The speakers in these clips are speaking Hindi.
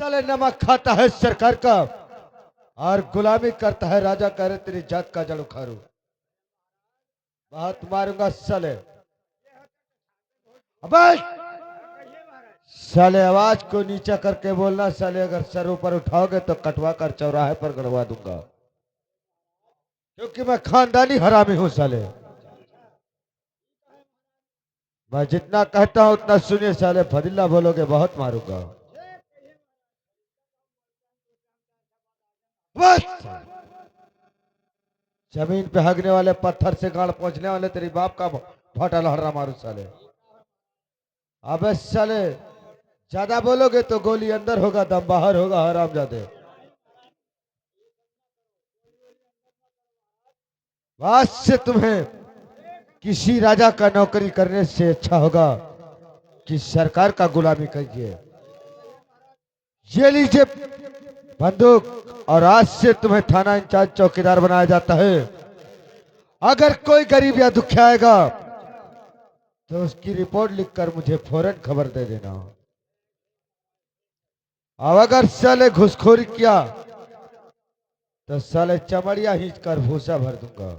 साले नमक खाता है सरकार का और गुलामी करता है राजा। कह रहे तेरी जात का जड़ उखाड़ू, बहुत मारूंगा साले। अबे साले आवाज को नीचा करके बोलना साले, अगर सर ऊपर उठाओगे तो कटवा कर चौराहे पर गड़वा दूंगा, क्योंकि मैं खानदानी हरामी हूं साले। मैं जितना कहता हूं उतना सुनिए साले, फदिल्ला बोलोगे बहुत मारूंगा। बस जमीन पे हगने वाले, पत्थर से गाड़ पहुंचने वाले तेरी बाप का फटा लहरा मारू साले। अबे साले ज्यादा बोलोगे तो गोली अंदर होगा दम बाहर होगा हरामजादे। आज से तुम्हें किसी राजा का नौकरी करने से अच्छा होगा कि सरकार का गुलामी करिए। ये लीजिए बंदूक, और आज से तुम्हें थाना इंचार्ज चौकीदार बनाया जाता है। अगर कोई गरीब या दुखिया आएगा तो उसकी रिपोर्ट लिखकर मुझे फौरन खबर दे देना। अब अगर साले घुसखोरी किया तो साले चमड़िया खींच कर भूसा भर दूंगा,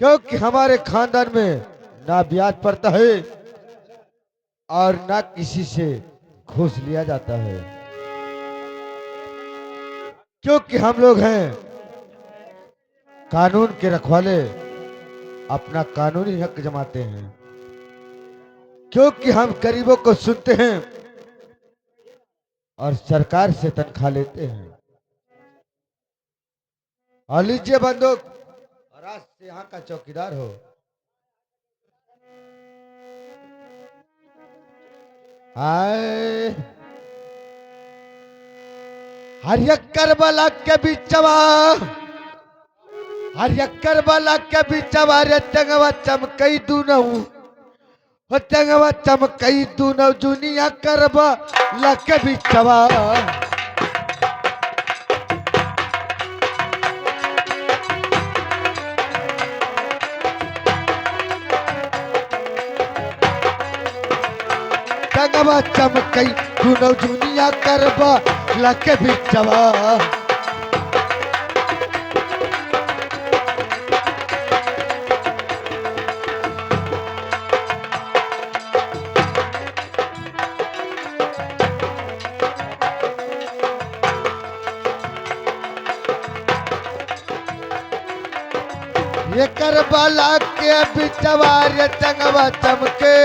क्योंकि हमारे खानदान में ना ब्याज पड़ता है और ना किसी से घूस लिया जाता है, क्योंकि हम लोग हैं कानून के रखवाले, अपना कानूनी हक जमाते हैं, क्योंकि हम गरीबों को सुनते हैं और सरकार से तनख्वाह लेते हैं। और लीजिए बंदूक, और आज से यहाँ का चौकीदार हो। हाय हरियक्कर वाला के बिचवा, हरियक्कर वाला के बिचवा रे टंगवा चमकई दूनऊ, हो टंगवा चमकई दूनऊ जुनिया करबा लके बिचवा। टंगवा चमकई दूनऊ जुनिया करबा लके बिचवा। ये करबला के बिचवा रे टंगवा चमके,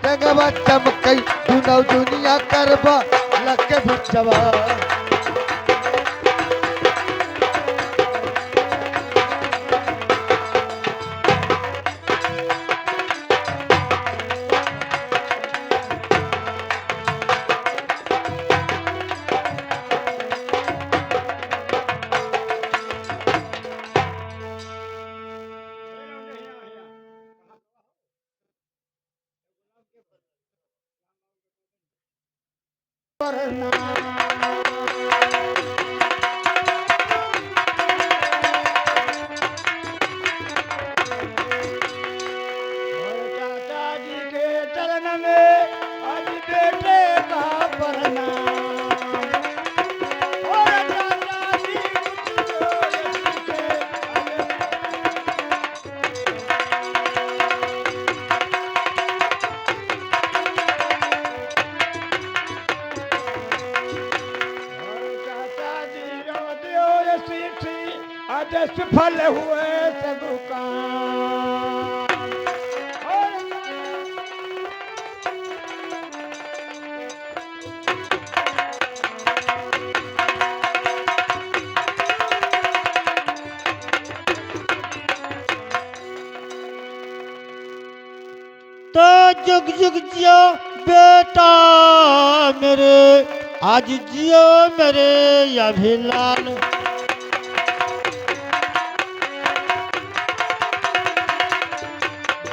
टंगवा चमकई दूनऊ दुनिया करबा लके बिचवा। सफल हुए सब काम। तो जुग जुग जियो बेटा मेरे, आज जियो मेरे अभिलान।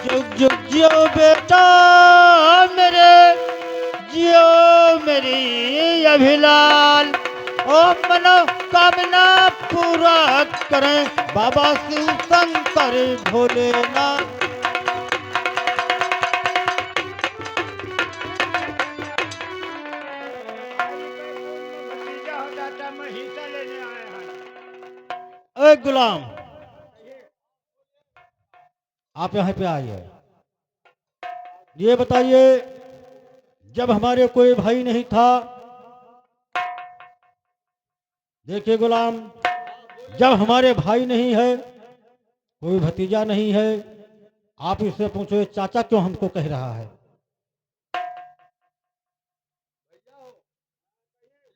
जुग जुग जियो बेटा मेरे, जियो मेरी अभिलाल। ओ मनोकामना पूरा करें बाबा शिव शंकर भोलेनाथ। गुलाम, आप यहाँ पे आइए। ये बताइए, जब हमारे कोई भाई नहीं था, देखिए गुलाम, जब हमारे भाई नहीं है, कोई भतीजा नहीं है, आप इससे पूछो ये चाचा क्यों हमको कह रहा है?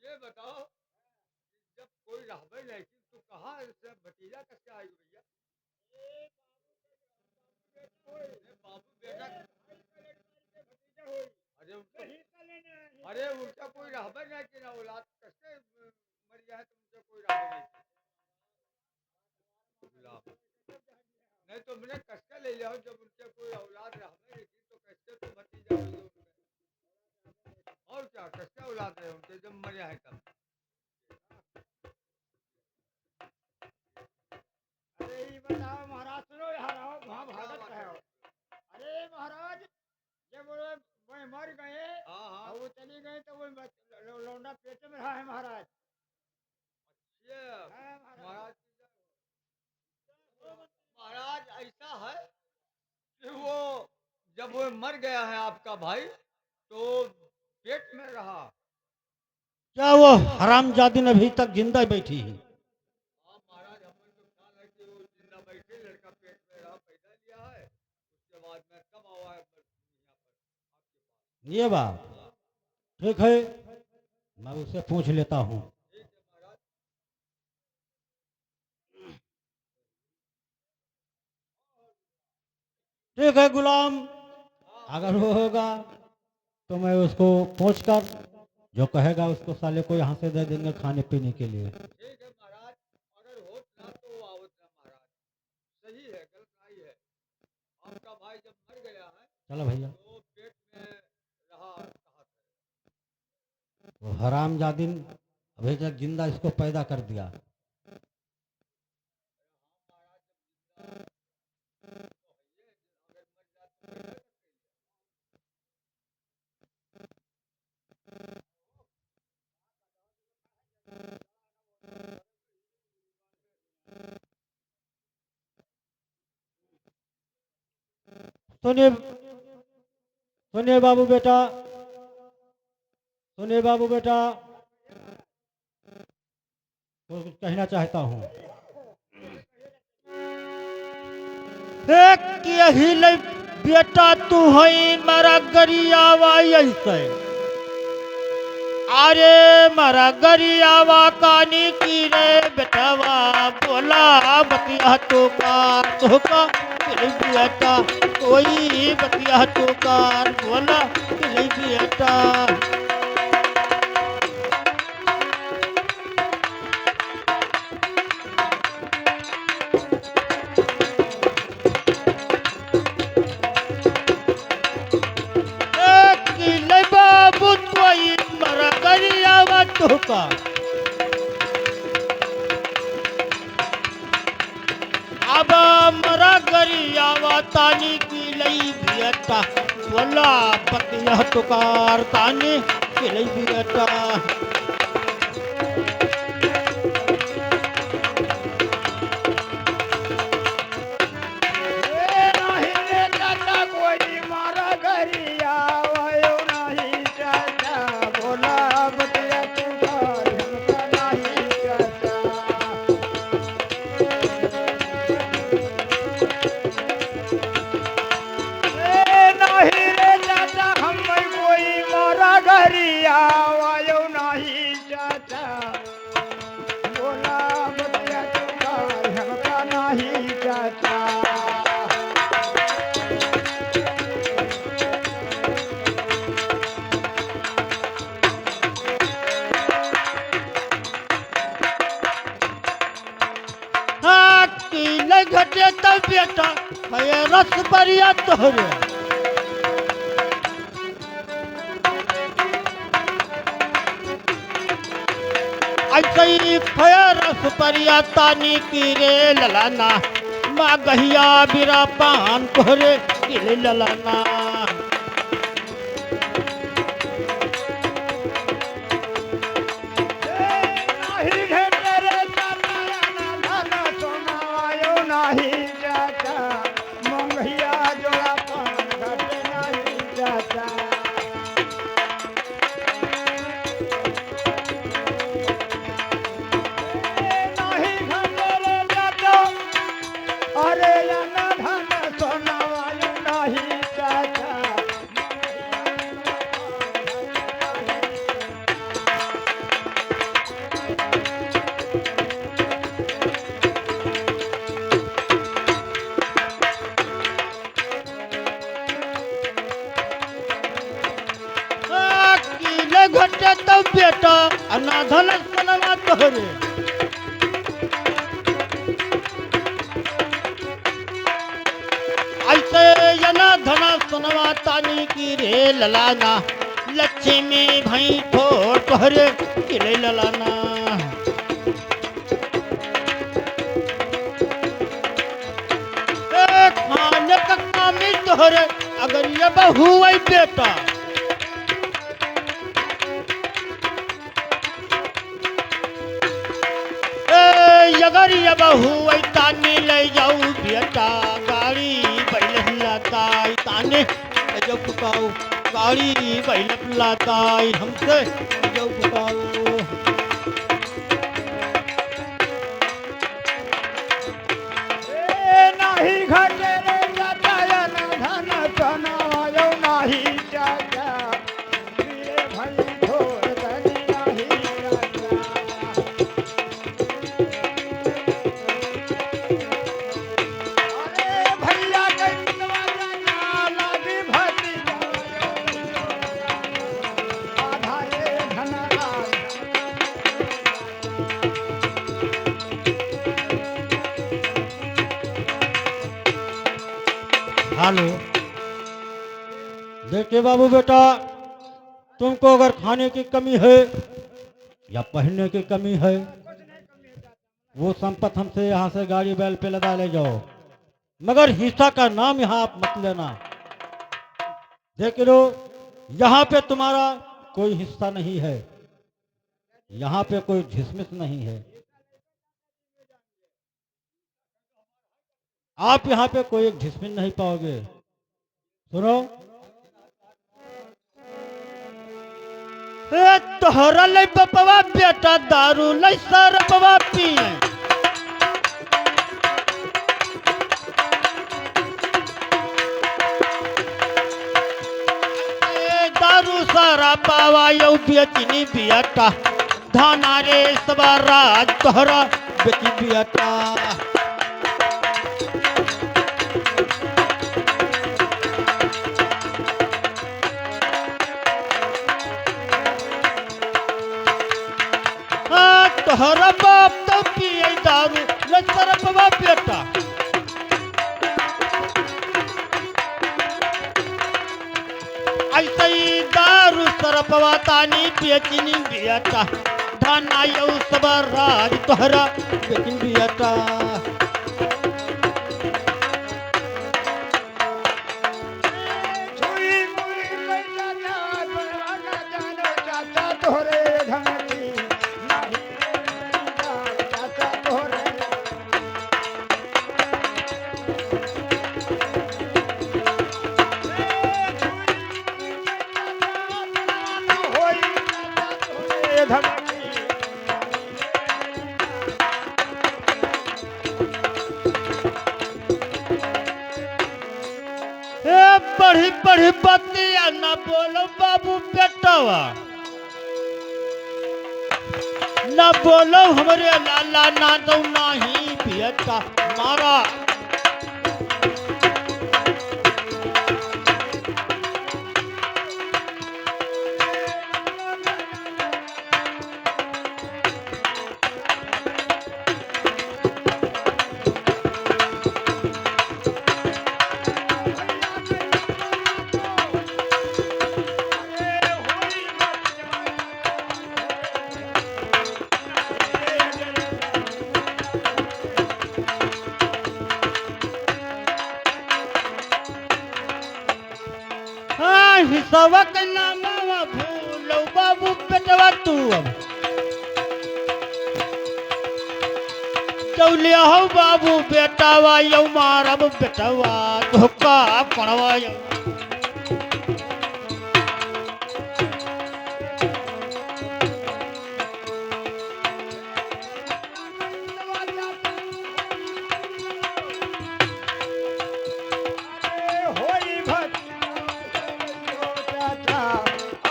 ये बताओ, जब कोई रहबे नहीं तो कहाँ से भतीजा कैसे आई भैया? बाबू बेटा, अरे अरे उनका कोई रहबे नहीं कि ना औलाद कैसे मर जाए तो उनका कोई रहबे नहीं गुलाम। नहीं तो मैंने कसके ले लिया जब उनके कोई औलाद रहबे नहीं थी तो कैसे तो भतीजा हुई उनके? और क्या कसके औलाद रहे उनके जब मरे हैं तब? अरे ये बताओ महाराज, सुनो यहाँ रहो, महाभारत है। अरे महाराज, जब वो मर गए हाँ हाँ और वो चली गई तो वो लौंडा पेट में रहा है महाराज। ये हाँ, महाराज। महाराज महाराज ऐसा है कि वो जब वो मर गया है आपका भाई तो पेट में रहा। क्या वो हरामजादी अभी तक जिंदा बैठी है? हाँ महाराज, हमें तो ख्याल है कि वो जिंदा बैठे लड़का पेट में रहा पैदा लिया है, उसके बाद में कब आवा है यहाँ पर आपके ये बात पास? ठीक है, मैं उससे पूछ लेता हूँ। ठीक है महाराज। ठीक है गुलाम, अगर वो होगा तो मैं उसको पूछ कर जो कहेगा उसको साले को यहाँ से दे देंगे खाने पीने के लिए। ठीक है महाराज, अगर होत ना तो आवत ना महाराज, सही है, गलत नहीं है। आपका भाई जब मर गया है चलो भैया, तो पेट में रहा कहाँ से? वो हरामजादी अभी तक जिंदा इसको पैदा कर दिया। सुनिए, सुनिए बाबू बेटा, सुनिए बाबू बेटा, तो कुछ कहना चाहता हूँ। एक यही ले बेटा तू है मारा गरियावा ऐसे, अरे मारा गरियावा कानी की रे बेटावा, बोला बतिया तो का बेटा, कोई बतिया तो कार बोला बेटा। बाबू कोई मरा गरियावा तो का, अब मरा गरियावा तानी की लई बेटा, बोला बतिया तुकार तानी की लई बेटा। घटे तब बेटा मैं रस बरिया तोहरे, ऐसे ही रस बरिया तानी की रे ललाना, माँ गहिया बिरा पान तोहरे की रे ललाना। बेटा अनाधन सनवा तोहरे ऐसे अनाधन सनवा तानी की रे ललाना लक्ष्मी भई ठोर तोहरे किले ललाना खाने का कामी तोहरे अगर ये बहू आई बेटा अगर ये बहू आई ताने ले जाऊ बेटा गाड़ी बैल लाता ताने जो पुकाऊ गाड़ी बैल लाता हमसे जो पुकाऊ नाही घटे रे चाचा ना धन सनायो नाही चाचा रे भाई थोर धनी नाही चाचा अरे भैया के मिलवा जाना लागी भती आधारे धन हेलो देखिए बाबू बेटा तुमको अगर खाने की कमी है या पहनने की कमी है वो संपत हमसे यहाँ से गाड़ी बैल पे लदा ले जाओ मगर हिस्सा का नाम यहाँ आप मत लेना देख लो यहाँ पे तुम्हारा कोई हिस्सा नहीं है यहाँ पे कोई झिसमिस नहीं है आप यहाँ पे कोई एक झिसमिन नहीं पाओगे सुनो तोहरा ले बपवा बेटा दारू ले सर बवा पिए दारू सारा पावा यौ बेचनी बियाटा धाना रे सवा राज तोहरा बेची बियाटा तोहरा बाप तो पिए दारू लचर बवा बेटा ऐसे ही दारू सरपवा तानी बेचनी बियाटा धाना यौ सब राज तोहरा बेचनी बियाटा छुई मुई पैसा ना बना जानो चाचा तोरे धनी नाही चाचा तोरे होई चाचा तोरे धनी बढ़ी बढ़ी बतिया ना बोलो बाबू बेटवा ना बोलो हमरे लाला ना दो नाही बेटा मारा हिसाबा के नामा भूलो बाबू बेटवा तू अब चौलिया हो बाबू बेटावा यौ मारब बेटवा धोखा पड़वा यौ होई भती चाचा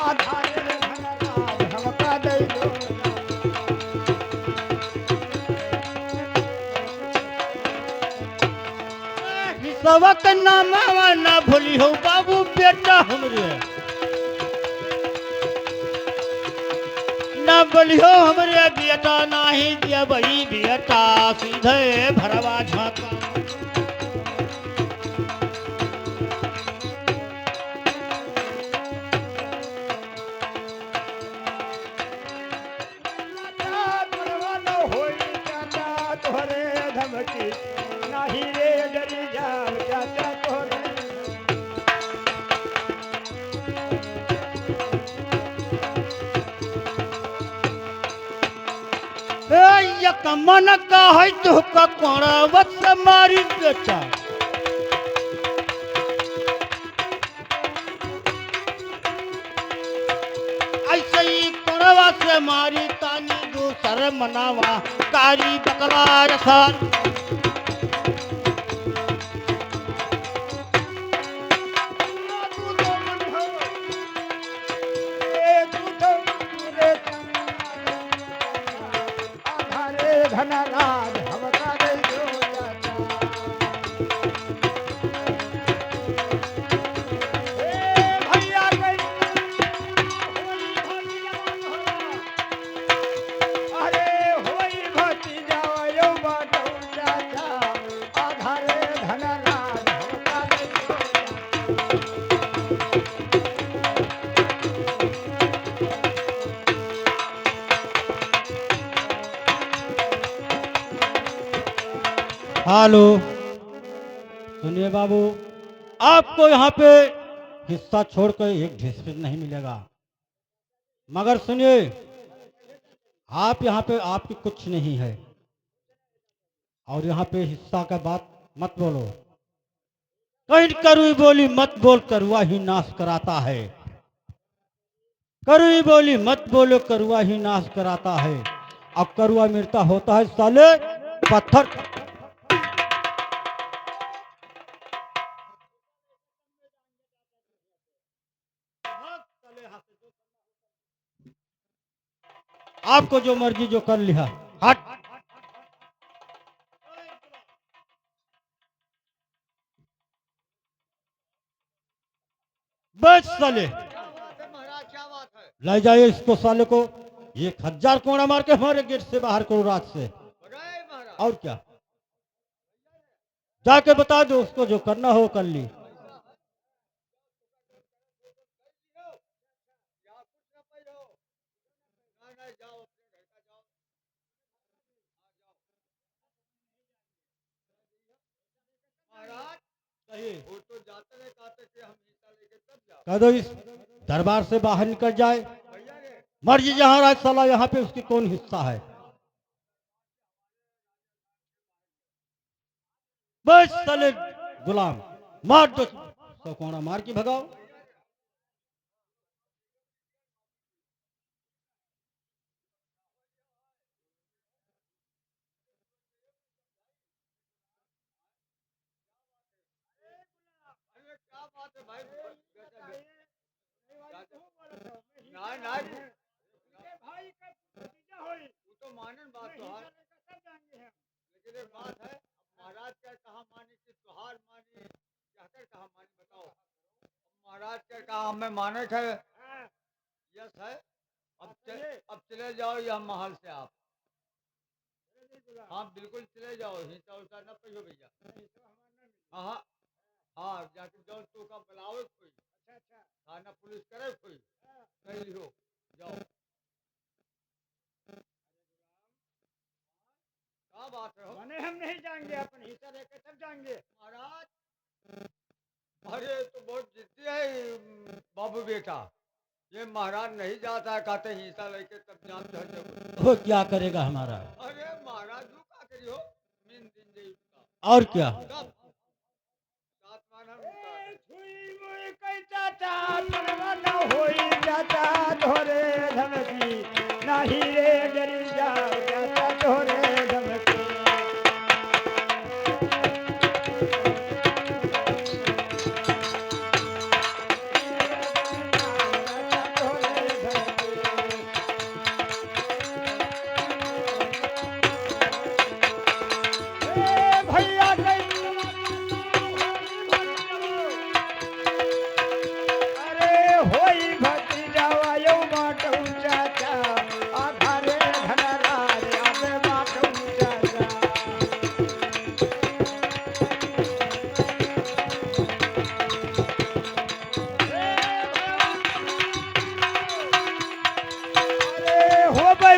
आधारे धन हमका दे दो हिसाबा के नामा ना भूली हो बाबू बेटा हमरे न बोलियो हमरे बेटा नाही दिया बही बेटा सीधे भरवा झाका परवा न होई चाचा तोरे धमकी नाही रे डरी जाओ चाचा तोरे एक मन का है तो का कोड़ा वत मारी बेटा ऐसे ही कोड़वा से मारी तानी दूसर मनावा कारी बकरा रसान धनराज हमका दे दो चाचा भैया गई अरे होई भतीजा यो बाटो चाचा आधारे धनराज हमका दे दो चाचा हेलो सुनिए बाबू आपको यहाँ पे हिस्सा छोड़कर एक ढिस भी नहीं मिलेगा मगर सुनिए आप यहाँ पे आपकी कुछ नहीं है और यहाँ पे हिस्सा का बात मत बोलो कहीं करुई बोली मत बोल करुआ ही नाश कराता है करुई बोली मत बोलो करुआ ही नाश कराता है अब करुआ मिलता होता है साले पत्थर आपको जो मर्जी जो कर लिया हट बस साले ले जाइए इसको साले को 1000 कोड़ा मार के हमारे गेट से बाहर करो रात से और क्या जाके बता दो उसको जो करना हो कर ली कह दो इस दरबार से बाहर निकल जाए मर्जी जहां राज साला यहाँ पे उसकी कौन हिस्सा है बस साले गुलाम मार दो तो कोना मार के भगाओ भाई का भतीजा होई वो तो मानन बात तो है लेकिन एक बात है महाराज का कहा मानी कि तुहार मानी जाकर कहा मानी बताओ महाराज का कहा हमें माने थे यस है अब चले जाओ यह महल से आप हाँ बिल्कुल चले जाओ हिंसा उसा न पहियो भैया हाँ हाँ हाँ जाके जाओ तो का बुलाओ कोई थाना पुलिस करे कोई कहीं लिखो जाओ क्या बात है बने हम नहीं जाएंगे अपन हिस्सा लेके सब जाएंगे महाराज अरे तो बहुत जिद्दी है बाबू बेटा ये महाराज नहीं जाता है कहते हिस्सा लेके तब जानते हैं वो क्या करेगा हमारा अरे महाराज जो क्या करियो मीन दिन दे और क्या होई जाता धोरे धमकी नाही रे डरी जाओ जाता धोरे धमकी भैया होई भतीजा वायो बाटू चाचा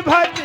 भज